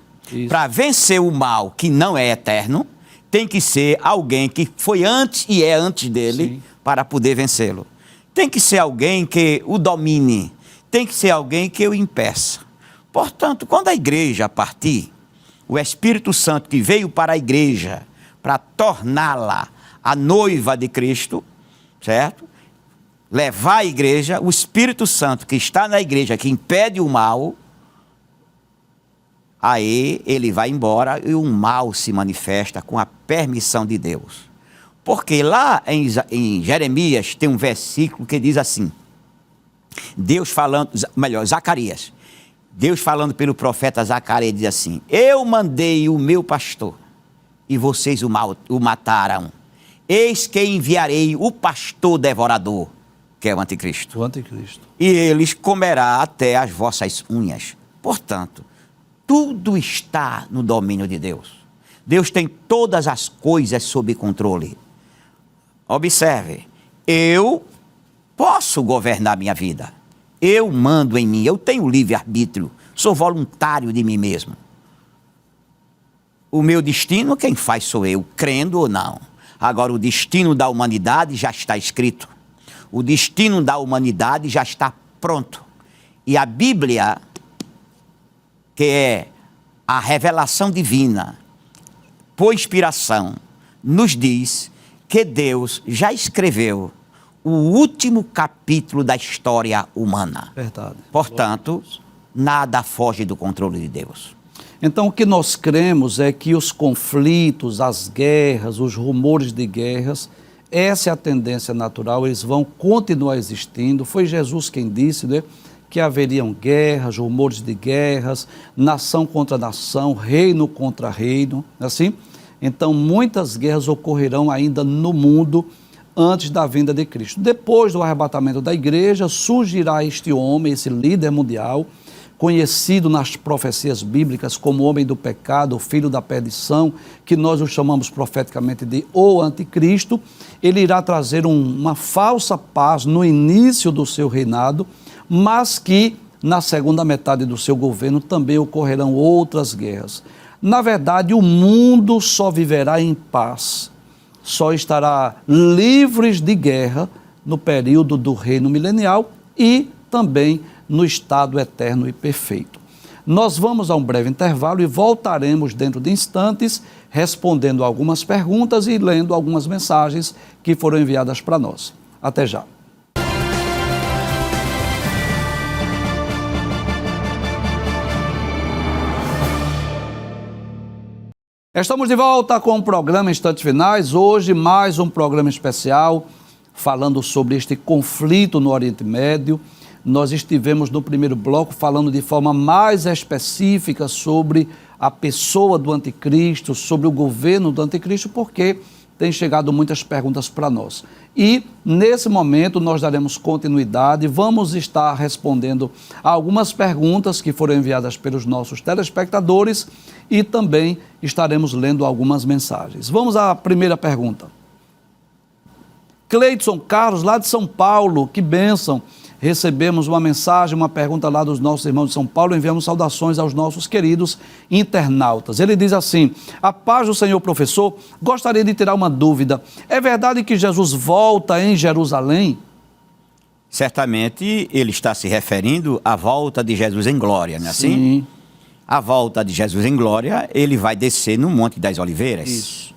Para vencer o mal que não é eterno, tem que ser alguém que foi antes e é antes dele. Sim. Para poder vencê-lo. Tem que ser alguém que o domine. Tem que ser alguém que o impeça. Portanto, quando a igreja partir, o Espírito Santo que veio para a igreja para torná-la a noiva de Cristo, certo? Levar a igreja, o Espírito Santo que está na igreja, que impede o mal, aí ele vai embora e o mal se manifesta com a permissão de Deus. Porque lá em Jeremias tem um versículo que diz assim, Deus falando, melhor, Zacarias, Deus falando pelo profeta Zacarias diz assim: eu mandei o meu pastor e vocês o mataram. Eis que enviarei o pastor devorador, que é o anticristo. O anticristo. E eles comerá até as vossas unhas. Portanto, tudo está no domínio de Deus. Deus tem todas as coisas sob controle. Observe, eu posso governar minha vida. Eu mando em mim, eu tenho livre-arbítrio, sou voluntário de mim mesmo. O meu destino, quem faz sou eu, crendo ou não. Agora, o destino da humanidade já está escrito. O destino da humanidade já está pronto. E a Bíblia, que é a revelação divina, por inspiração, nos diz que Deus já escreveu o último capítulo da história humana. Verdade. Portanto, nada foge do controle de Deus. Então, o que nós cremos é que os conflitos, as guerras, os rumores de guerras, essa é a tendência natural, eles vão continuar existindo. Foi Jesus quem disse, né, que haveriam guerras, rumores de guerras, nação contra nação, reino contra reino, assim. Então, muitas guerras ocorrerão ainda no mundo antes da vinda de Cristo. Depois do arrebatamento da igreja, surgirá este homem, esse líder mundial, conhecido nas profecias bíblicas como homem do pecado, o filho da perdição, que nós o chamamos profeticamente de o anticristo. Ele irá trazer uma falsa paz no início do seu reinado, mas que na segunda metade do seu governo também ocorrerão outras guerras. Na verdade, o mundo só viverá em paz, só estará livres de guerra no período do reino milenial e também no estado eterno e perfeito. Nós vamos a um breve intervalo e voltaremos dentro de instantes, respondendo algumas perguntas e lendo algumas mensagens que foram enviadas para nós. Até já. Estamos de volta com o programa Instantes Finais. Hoje, mais um programa especial falando sobre este conflito no Oriente Médio. Nós estivemos no primeiro bloco falando de forma mais específica sobre a pessoa do anticristo, sobre o governo do anticristo, porque tem chegado muitas perguntas para nós. E, nesse momento, nós daremos continuidade, vamos estar respondendo a algumas perguntas que foram enviadas pelos nossos telespectadores e também estaremos lendo algumas mensagens. Vamos à primeira pergunta. Cleidson Carlos, lá de São Paulo, que bênção. Recebemos uma mensagem, uma pergunta lá dos nossos irmãos de São Paulo, enviamos saudações aos nossos queridos internautas. Ele diz assim: a paz do Senhor, professor, gostaria de tirar uma dúvida. É verdade que Jesus volta em Jerusalém? Certamente ele está se referindo à volta de Jesus em glória, não é assim? Sim. A volta de Jesus em glória, ele vai descer no Monte das Oliveiras. Isso.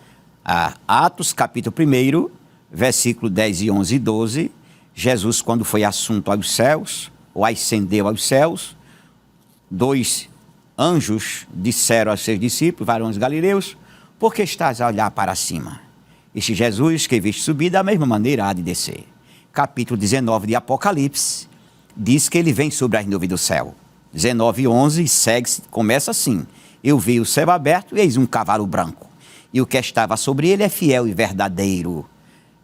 Atos capítulo 1, versículo 10 e 11 e 12, Jesus, quando foi assunto aos céus, ou ascendeu aos céus, 2 anjos disseram aos seus discípulos, varões galileus: por que estás a olhar para cima? Este Jesus que viste subir, da mesma maneira há de descer. Capítulo 19 de Apocalipse, diz que ele vem sobre as nuvens do céu. 19 e 11, segue-se, começa assim: eu vi o céu aberto e eis um cavalo branco, e o que estava sobre ele é fiel e verdadeiro.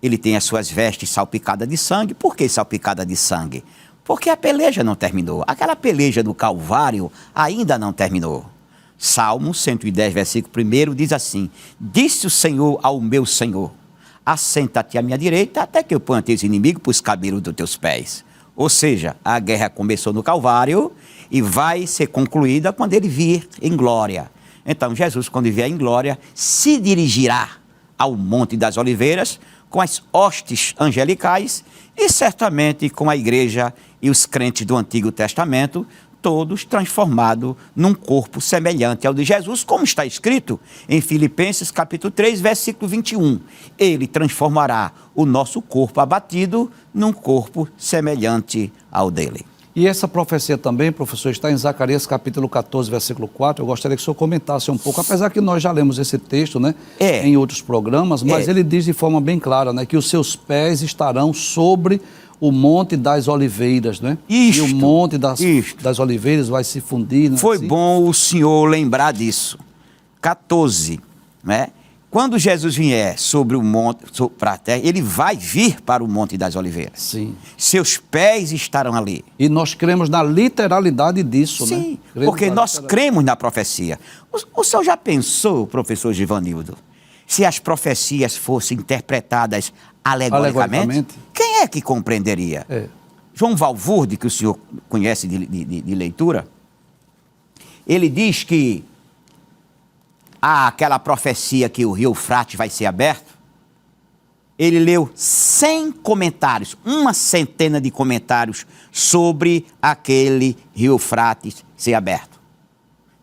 Ele tem as suas vestes salpicadas de sangue. Por que salpicada de sangue? Porque a peleja não terminou. Aquela peleja do Calvário ainda não terminou. Salmo 110, versículo 1 diz assim: disse o Senhor ao meu Senhor: assenta-te à minha direita, até que eu ponha teus inimigos por os cabelos dos teus pés. Ou seja, a guerra começou no Calvário e vai ser concluída quando ele vir em glória. Então, Jesus, quando vier em glória, se dirigirá ao Monte das Oliveiras com as hostes angelicais e certamente com a igreja e os crentes do Antigo Testamento, todos transformados num corpo semelhante ao de Jesus, como está escrito em Filipenses capítulo 3, versículo 21. Ele transformará o nosso corpo abatido num corpo semelhante ao dele. E essa profecia também, professor, está em Zacarias capítulo 14, versículo 4. Eu gostaria que o senhor comentasse um pouco, apesar que nós já lemos esse texto, né, em outros programas, mas ele diz de forma bem clara, né, que os seus pés estarão sobre o Monte das Oliveiras, né? E o Monte das Oliveiras vai se fundir. Né, Foi assim? bom o senhor lembrar disso. 14, né? Quando Jesus vier sobre o monte, para a terra, ele vai vir para o Monte das Oliveiras. Sim. Seus pés estarão ali. E nós cremos na literalidade disso, né? Sim, porque nós cremos na profecia. O senhor já pensou, professor Givanildo, se as profecias fossem interpretadas alegoricamente? Quem é que compreenderia? João Valvurde, que o senhor conhece de leitura, ele diz que há aquela profecia que o rio Eufrates vai ser aberto. Ele leu 100 comentários, uma centena de comentários sobre aquele rio Eufrates ser aberto.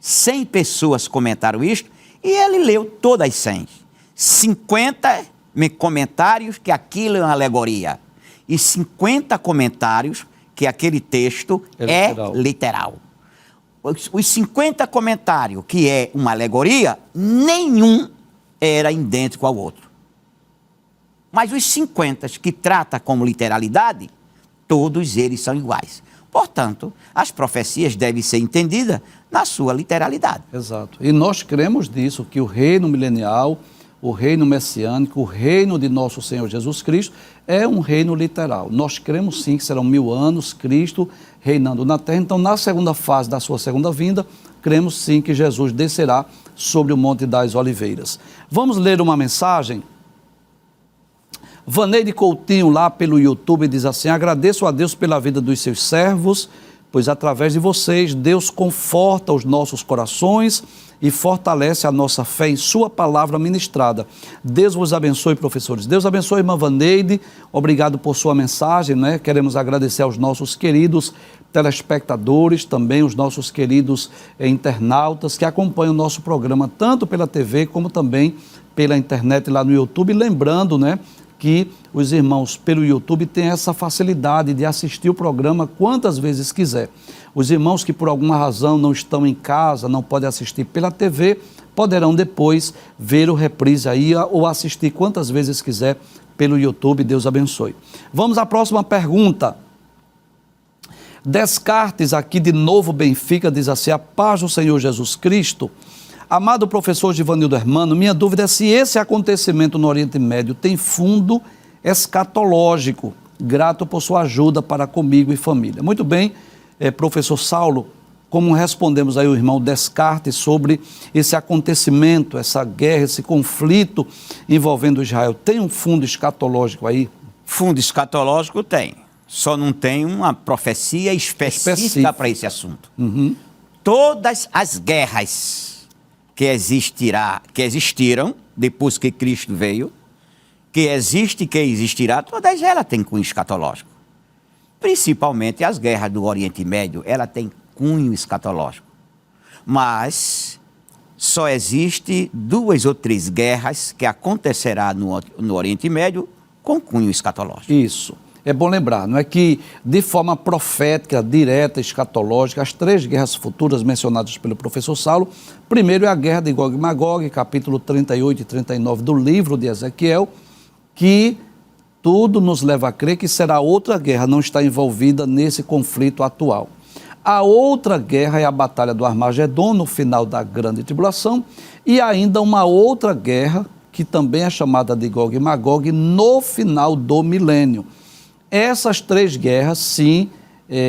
100 pessoas comentaram isto e ele leu todas as 100. 50 comentários que aquilo é uma alegoria e 50 comentários que aquele texto é literal. Os 50 comentários, que é uma alegoria, nenhum era idêntico ao outro. Mas os 50 que trata como literalidade, todos eles são iguais. Portanto, as profecias devem ser entendidas na sua literalidade. Exato. E nós cremos disso, que o reino milenial, o reino messiânico, o reino de nosso Senhor Jesus Cristo é um reino literal. Nós cremos sim que serão 1000 anos, Cristo reinando na terra. Então, na segunda fase da sua segunda vinda, cremos sim que Jesus descerá sobre o Monte das Oliveiras. Vamos ler uma mensagem? Vaneide Coutinho, lá pelo YouTube, diz assim: agradeço a Deus pela vida dos seus servos, pois através de vocês, Deus conforta os nossos corações e fortalece a nossa fé em sua palavra ministrada. Deus vos abençoe, professores. Deus abençoe, irmã Vaneide. Obrigado por sua mensagem, né? Queremos agradecer aos nossos queridos telespectadores, também os nossos queridos internautas que acompanham o nosso programa, tanto pela TV como também pela internet lá no YouTube. Lembrando, né, que os irmãos pelo YouTube têm essa facilidade de assistir o programa quantas vezes quiser. Os irmãos que por alguma razão não estão em casa, não podem assistir pela TV, poderão depois ver o reprise aí ou assistir quantas vezes quiser pelo YouTube. Deus abençoe. Vamos à próxima pergunta. Descartes, aqui de Novo Benfica, diz assim: a paz do Senhor Jesus Cristo. Amado professor Givanildo Hermano, minha dúvida é se esse acontecimento no Oriente Médio tem fundo escatológico. Grato por sua ajuda para comigo e família. Muito bem, professor Saulo, como respondemos aí o irmão Descartes sobre esse acontecimento, essa guerra, esse conflito envolvendo Israel, tem um fundo escatológico aí? Fundo escatológico tem, só não tem uma profecia específica para esse assunto. Todas as guerras que existiram depois que Cristo veio, que existe e que existirá, todas elas têm cunho escatológico. Principalmente as guerras do Oriente Médio, ela tem cunho escatológico. Mas só existe 2 ou 3 guerras que acontecerá no Oriente Médio com cunho escatológico. Isso. É bom lembrar, não é que de forma profética, direta, escatológica, as 3 guerras futuras mencionadas pelo professor Saulo, primeiro é a guerra de Gog e Magog, capítulo 38 e 39 do livro de Ezequiel, que tudo nos leva a crer que será outra guerra, não está envolvida nesse conflito atual. A outra guerra é a batalha do Armagedon, no final da grande tribulação, e ainda uma outra guerra, que também é chamada de Gog e Magog, no final do milênio. Essas 3 guerras, sim,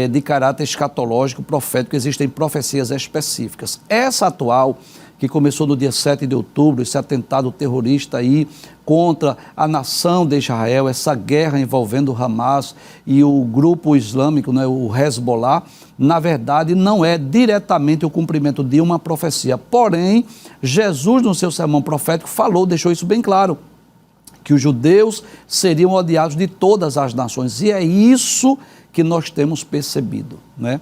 de caráter escatológico, profético, existem profecias específicas. Essa atual, que começou no dia 7 de outubro, esse atentado terrorista aí contra a nação de Israel, essa guerra envolvendo o Hamas e o grupo islâmico, né, o Hezbollah, na verdade não é diretamente o cumprimento de uma profecia. Porém, Jesus, no seu sermão profético, deixou isso bem claro, que os judeus seriam odiados de todas as nações. E é isso que nós temos percebido, né?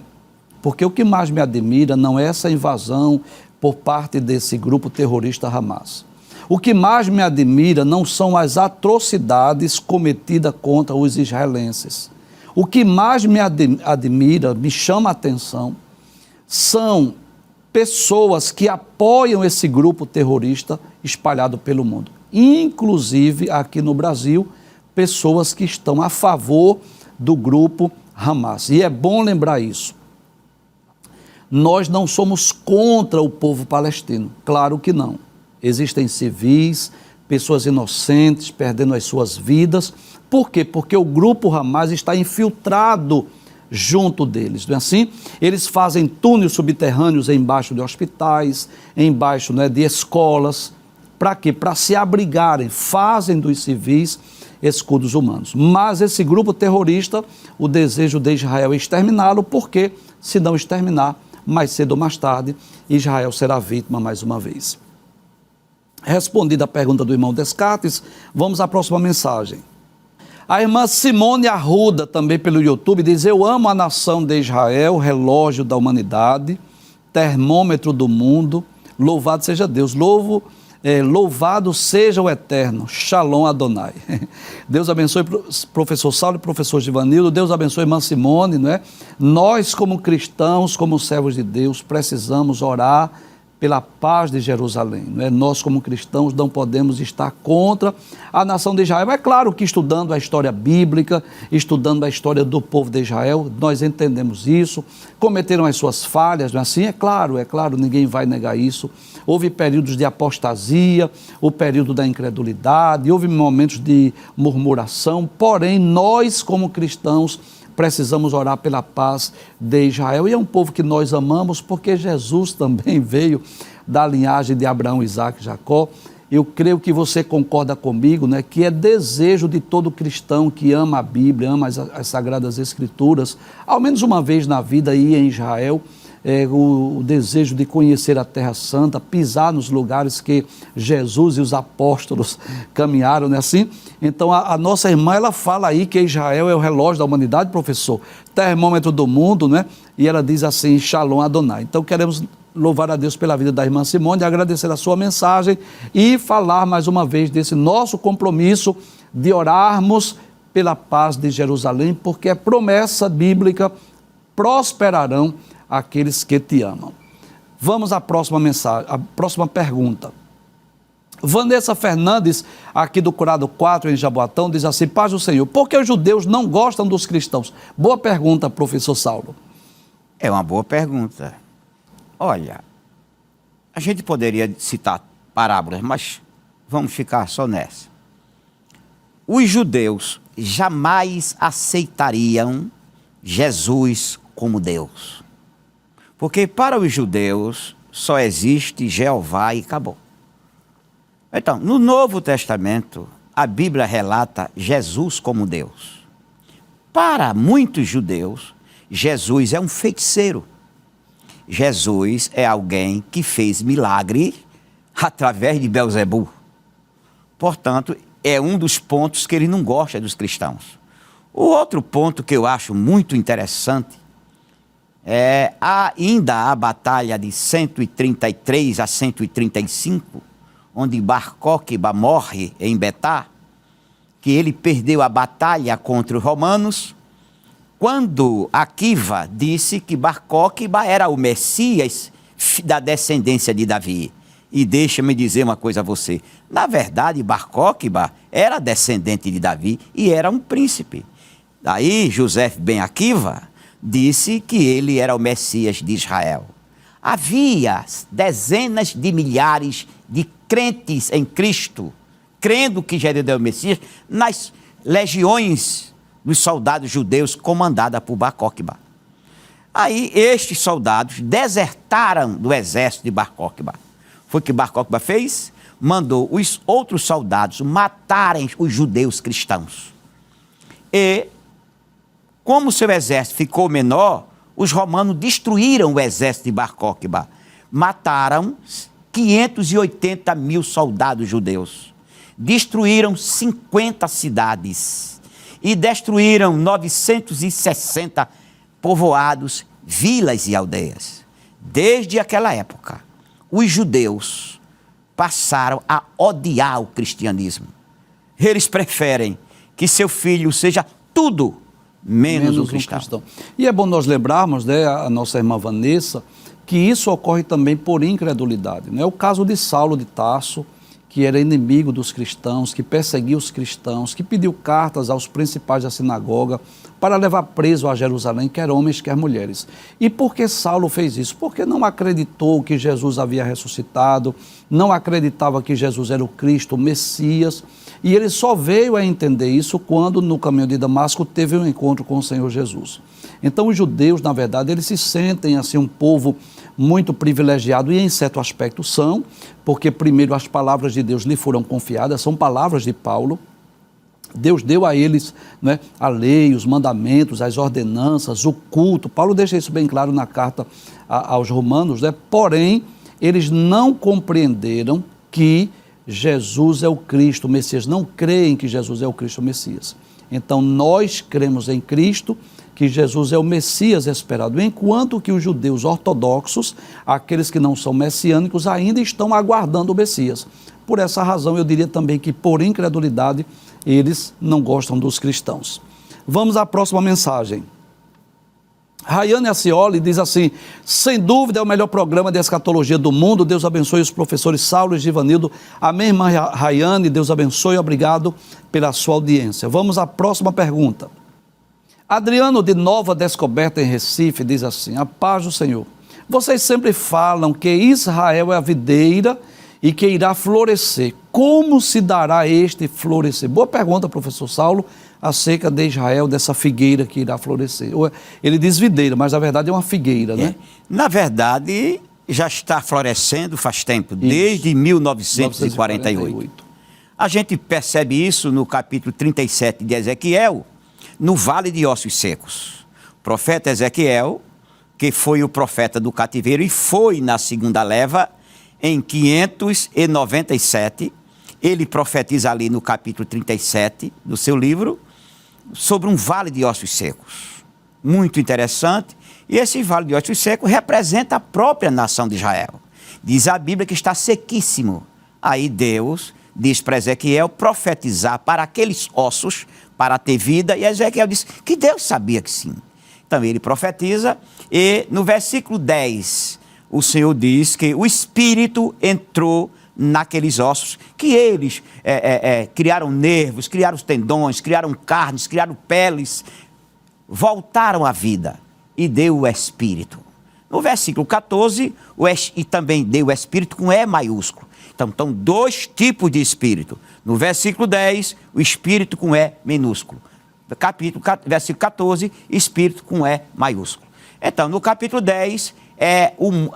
Porque o que mais me admira não é essa invasão por parte desse grupo terrorista Hamas. O que mais me admira não são as atrocidades cometidas contra os israelenses. O que mais me admira, me chama a atenção, são pessoas que apoiam esse grupo terrorista espalhado pelo mundo. Inclusive, aqui no Brasil, pessoas que estão a favor do grupo Hamas. E é bom lembrar isso. Nós não somos contra o povo palestino, claro que não. Existem civis, pessoas inocentes perdendo as suas vidas. Por quê? Porque o grupo Hamas está infiltrado junto deles, não é assim? Eles fazem túneis subterrâneos embaixo de hospitais, embaixo, né, de escolas. Para quê? Para se abrigarem, fazem dos civis escudos humanos. Mas esse grupo terrorista, o desejo de Israel é exterminá-lo, porque se não exterminar, mais cedo ou mais tarde, Israel será vítima mais uma vez. Respondida a pergunta do irmão Descartes, vamos à próxima mensagem. A irmã Simone Arruda, também pelo YouTube, diz: eu amo a nação de Israel, relógio da humanidade, termômetro do mundo, louvado seja Deus, louvado seja o Eterno, Shalom Adonai. Deus abençoe professor Saulo e professor Givanildo, Deus abençoe irmã Simone, não é? Nós como cristãos, como servos de Deus, precisamos orar pela paz de Jerusalém, não é? Nós como cristãos não podemos estar contra a nação de Israel. É claro que estudando a história bíblica, estudando a história do povo de Israel, nós entendemos isso, cometeram as suas falhas, não é assim? É claro, ninguém vai negar isso. Houve períodos de apostasia, o período da incredulidade, houve momentos de murmuração, porém nós como cristãos precisamos orar pela paz de Israel. E é um povo que nós amamos, porque Jesus também veio da linhagem de Abraão, Isaque e Jacó. Eu creio que você concorda comigo, né, que é desejo de todo cristão que ama a Bíblia, ama as Sagradas Escrituras, ao menos uma vez na vida ir em Israel, o desejo de conhecer a Terra Santa, pisar nos lugares que Jesus e os apóstolos caminharam, não é assim? Então a nossa irmã, ela fala aí que Israel é o relógio da humanidade, professor, termômetro do mundo, né? E ela diz assim, Shalom Adonai. Então queremos louvar a Deus pela vida da irmã Simone, agradecer a sua mensagem e falar mais uma vez desse nosso compromisso de orarmos pela paz de Jerusalém, porque é promessa bíblica, prosperarão aqueles que te amam. Vamos à próxima mensagem, à próxima pergunta. Vanessa Fernandes, aqui do Curado 4, em Jaboatão, diz assim: paz do Senhor, por que os judeus não gostam dos cristãos? Boa pergunta, professor Saulo. É uma boa pergunta. Olha, a gente poderia citar parábolas, mas vamos ficar só nessa. Os judeus jamais aceitariam Jesus como Deus. Porque para os judeus só existe Jeová e acabou. Então, no Novo Testamento, a Bíblia relata Jesus como Deus. Para muitos judeus, Jesus é um feiticeiro. Jesus é alguém que fez milagre através de Belzebu. Portanto, é um dos pontos que ele não gosta dos cristãos. O outro ponto que eu acho muito interessante é ainda a batalha de 133 a 135, onde Bar Coquiba morre em Betá, que ele perdeu a batalha contra os romanos, quando Akiva disse que Bar Coquiba era o Messias da descendência de Davi. E deixa-me dizer uma coisa a você, na verdade Bar Coquiba era descendente de Davi e era um príncipe. Daí José ben Akiva disse que ele era o Messias de Israel. Havia dezenas de milhares de crentes em Cristo, crendo que Jesus era o Messias, nas legiões dos soldados judeus comandadas por Bar Coquiba. Aí estes soldados desertaram do exército de Bar Coquiba. Foi o que Bar Coquiba fez? Mandou os outros soldados matarem os judeus cristãos. E, como seu exército ficou menor, os romanos destruíram o exército de Bar Coquiba. Mataram 580 mil soldados judeus. Destruíram 50 cidades. E destruíram 960 povoados, vilas e aldeias. Desde aquela época, os judeus passaram a odiar o cristianismo. Eles preferem que seu filho seja tudo menos um cristão. E é bom nós lembrarmos, né, a nossa irmã Vanessa, que isso ocorre também por incredulidade. Não é o caso de Saulo de Tarso, que era inimigo dos cristãos, que perseguia os cristãos, que pediu cartas aos principais da sinagoga para levar preso a Jerusalém, quer homens, quer mulheres. E por que Saulo fez isso? Porque não acreditou que Jesus havia ressuscitado, não acreditava que Jesus era o Cristo, o Messias, e ele só veio a entender isso quando, no caminho de Damasco, teve um encontro com o Senhor Jesus. Então, os judeus, na verdade, eles se sentem assim um povo muito privilegiado, e em certo aspecto são, porque primeiro as palavras de Deus lhe foram confiadas, são palavras de Paulo. Deus deu a eles, né, a lei, os mandamentos, as ordenanças, o culto. Paulo deixa isso bem claro na carta aos Romanos, né? Porém, eles não compreenderam que Jesus é o Cristo, o Messias. Não creem que Jesus é o Cristo, o Messias. Então, nós cremos em Cristo, que Jesus é o Messias esperado, enquanto que os judeus ortodoxos, aqueles que não são messiânicos, ainda estão aguardando o Messias. Por essa razão, eu diria também que, por incredulidade, eles não gostam dos cristãos. Vamos à próxima mensagem. Rayane Acioli diz assim: sem dúvida é o melhor programa de escatologia do mundo. Deus abençoe os professores Saulo e Givanildo. Amém, irmã Rayane, Deus abençoe e obrigado pela sua audiência. Vamos à próxima pergunta. Adriano de Nova Descoberta em Recife diz assim: a paz do Senhor. Vocês sempre falam que Israel é a videira e que irá florescer. Como se dará este florescer? Boa pergunta, professor Saulo, acerca de Israel, dessa figueira que irá florescer. Ele diz videira, mas na verdade é uma figueira, né? Na verdade, já está florescendo faz tempo, desde 1948. A gente percebe isso no capítulo 37 de Ezequiel, no Vale de Ossos Secos. O profeta Ezequiel, que foi o profeta do cativeiro e foi na segunda leva, em 597, ele profetiza ali no capítulo 37 do seu livro, sobre um vale de ossos secos. Muito interessante. E esse vale de ossos secos representa a própria nação de Israel. Diz a Bíblia que está sequíssimo. Aí Deus diz para Ezequiel profetizar para aqueles ossos, para ter vida, e Ezequiel diz que Deus sabia que sim. Então ele profetiza, e no versículo 10, o Senhor diz que o Espírito entrou naqueles ossos, que eles criaram nervos, criaram tendões, criaram carnes, criaram peles, voltaram à vida e deu o Espírito. No versículo 14, e também deu o Espírito com E maiúsculo. Então, dois tipos de Espírito. No versículo 10, o Espírito com E minúsculo. Versículo 14, Espírito com E maiúsculo. Então, no capítulo 10,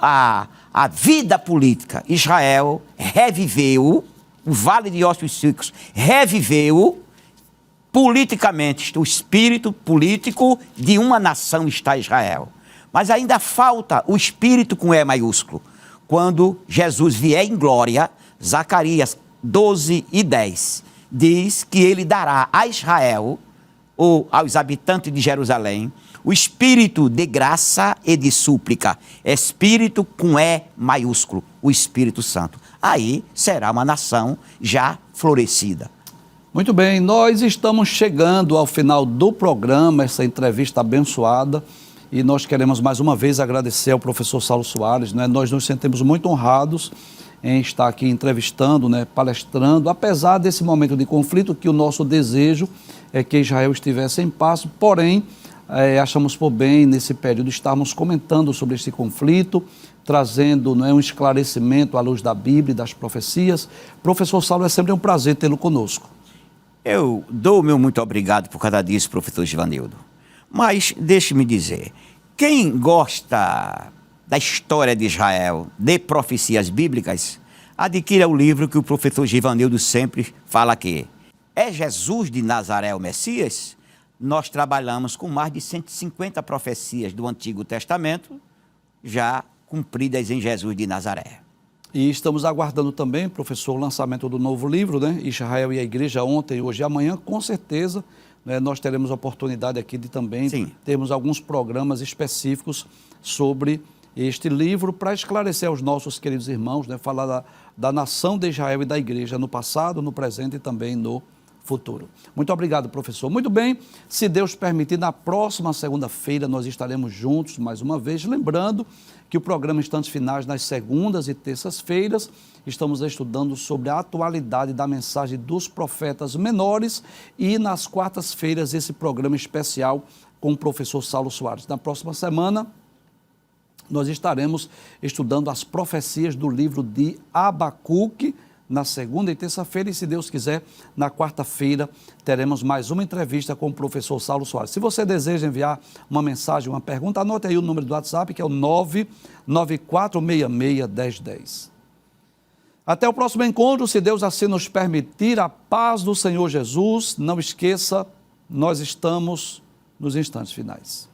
a vida política. Israel reviveu, o Vale de Ossos Secos reviveu, politicamente, o espírito político de uma nação está Israel. Mas ainda falta o Espírito com E maiúsculo. Quando Jesus vier em glória, Zacarias 12:10 diz que ele dará a Israel, ou aos habitantes de Jerusalém, o Espírito de graça e de súplica. Espírito com E maiúsculo, o Espírito Santo. Aí será uma nação já florescida. Muito bem, nós estamos chegando ao final do programa, essa entrevista abençoada, e nós queremos mais uma vez agradecer ao professor Saulo Soares, né? Nós nos sentimos muito honrados em estar aqui entrevistando, né? Palestrando, apesar desse momento de conflito, que o nosso desejo é que Israel estivesse em paz, porém, achamos por bem, nesse período, estarmos comentando sobre esse conflito, trazendo, né, um esclarecimento à luz da Bíblia e das profecias. Professor Saulo, é sempre um prazer tê-lo conosco. Eu dou o meu muito obrigado por causa disso, professor Givanildo. Mas deixe-me dizer, quem gosta da história de Israel, de profecias bíblicas, adquira o livro que o professor Givanildo sempre fala aqui. É Jesus de Nazaré o Messias? Nós trabalhamos com mais de 150 profecias do Antigo Testamento, já cumpridas em Jesus de Nazaré. E estamos aguardando também, professor, o lançamento do novo livro, né? Israel e a Igreja, ontem, hoje e amanhã, com certeza, né, nós teremos a oportunidade aqui de também termos alguns programas específicos sobre este livro, para esclarecer aos nossos queridos irmãos, né, falar da nação de Israel e da Igreja no passado, no presente e também no futuro. Muito obrigado, professor. Muito bem, se Deus permitir, na próxima segunda-feira nós estaremos juntos mais uma vez, lembrando que o programa Instantes Finais, nas segundas e terças-feiras, estamos estudando sobre a atualidade da mensagem dos profetas menores, e nas quartas-feiras esse programa especial com o professor Saulo Soares. Na próxima semana nós estaremos estudando as profecias do livro de Abacuque, na segunda e terça-feira, e se Deus quiser, na quarta-feira, teremos mais uma entrevista com o professor Saulo Soares. Se você deseja enviar uma mensagem, uma pergunta, anote aí o número do WhatsApp, que é o 994661010. Até o próximo encontro, se Deus assim nos permitir, a paz do Senhor Jesus. Não esqueça, nós estamos nos instantes finais.